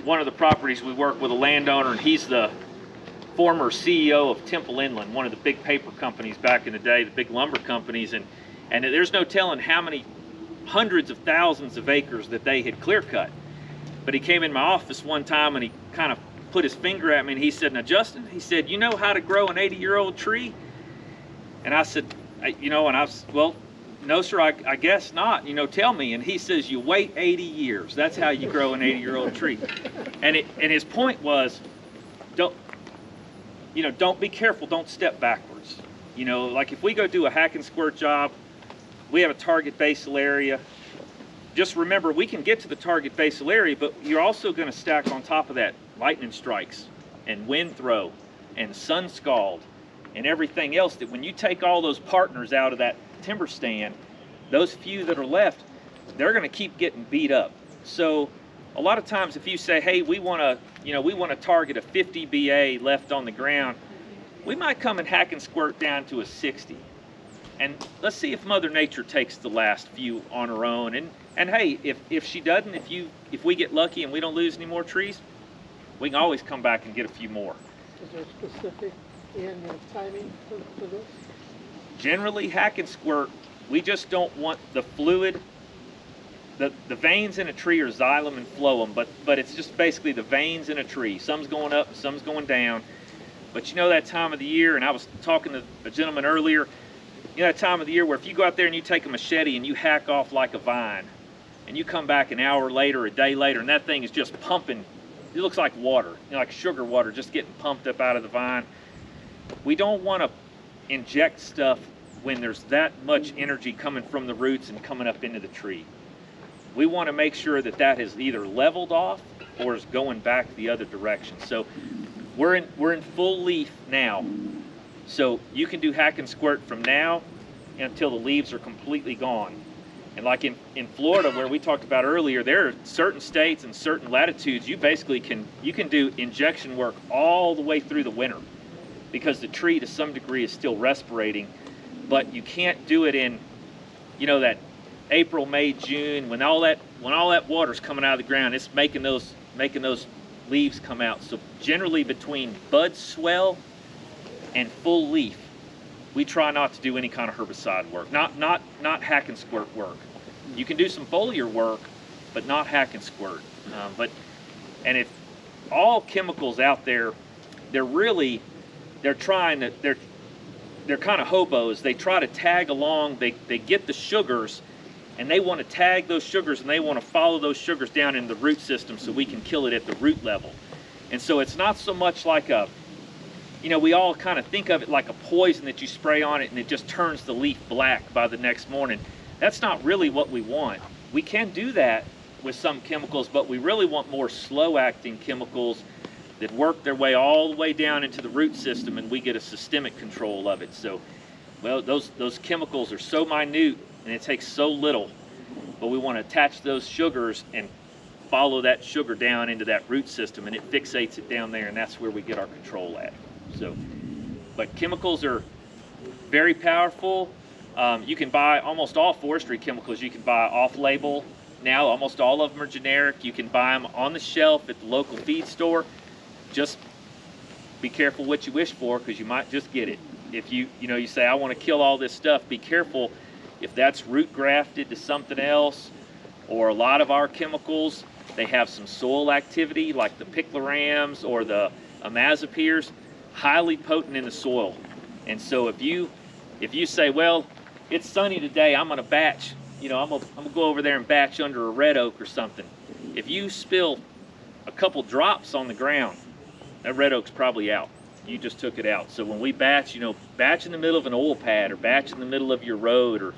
one of the properties we work with a landowner, and he's the former CEO of Temple Inland, one of the big paper companies back in the day, the big lumber companies, and there's no telling how many hundreds of thousands of acres that they had clear cut. But he came in my office one time and he kind of put his finger at me and he said, "Now Justin," he said, "you know how to grow an 80-year-old tree?" And I said, well, no sir, I guess not, tell me. And he says, "You wait 80 years. That's how you grow an 80-year-old tree." And his point was, don't be careful, don't step backwards. Like if we go do a hack and squirt job, we have a target basal area. Just remember, we can get to the target basal area, but you're also going to stack on top of that lightning strikes and wind throw and sun scald and everything else, that when you take all those partners out of that timber stand, those few that are left, they're going to keep getting beat up. So a lot of times if you say, "Hey, we want to target a 50 BA left on the ground," we might come and hack and squirt down to a 60. And let's see if Mother Nature takes the last few on her own. And hey, if she doesn't, if we get lucky and we don't lose any more trees, we can always come back and get a few more. Is there specific timing for this? Generally, hack and squirt, we just don't want the fluid. The veins in a tree are xylem and phloem, but it's just basically the veins in a tree. Some's going up, some's going down. But that time of the year, and I was talking to a gentleman earlier, that time of the year where if you go out there and you take a machete and you hack off like a vine, and you come back an hour later, a day later, and that thing is just pumping. It looks like water, like sugar water, just getting pumped up out of the vine. We don't want to inject stuff when there's that much energy coming from the roots and coming up into the tree. We want to make sure that that is either leveled off or is going back the other direction. So we're in full leaf now. So you can do hack and squirt from now until the leaves are completely gone. And like in Florida, where we talked about earlier, there are certain states and certain latitudes, you basically can do injection work all the way through the winter, because the tree to some degree is still respirating. But you can't do it in that April, May, June, when all that water's coming out of the ground. It's making those leaves come out. So generally between bud swell and full leaf, we try not to do any kind of herbicide work, not hack and squirt work. You can do some foliar work, but not hack and squirt. And if all chemicals out there, they're kind of hobos. They try to tag along. They get the sugars, and they want to tag those sugars, and they want to follow those sugars down in the root system so we can kill it at the root level. And so it's not so much like we all kind of think of it like a poison that you spray on it and it just turns the leaf black by the next morning. That's not really what we want. We can do that with some chemicals, but we really want more slow-acting chemicals that work their way all the way down into the root system, and we get a systemic control of it. So, well, those chemicals are so minute and it takes so little, but we want to attach those sugars and follow that sugar down into that root system, and it fixates it down there, and that's where we get our control at. So, but chemicals are very powerful. You can buy almost all forestry chemicals. You can buy off-label now. Almost all of them are generic. You can buy them on the shelf at the local feed store. Just be careful what you wish for, because you might just get it. If you say, "I want to kill all this stuff," be careful if that's root grafted to something else. Or a lot of our chemicals, they have some soil activity, like the piclorams or the imazapirs, highly potent in the soil. And so if you say, "Well, it's sunny today, I'm going to batch, I'm going to go over there and batch under a red oak or something," if you spill a couple drops on the ground, that red oak's probably out. You just took it out. So when we batch, batch in the middle of an oil pad, or batch in the middle of your road, or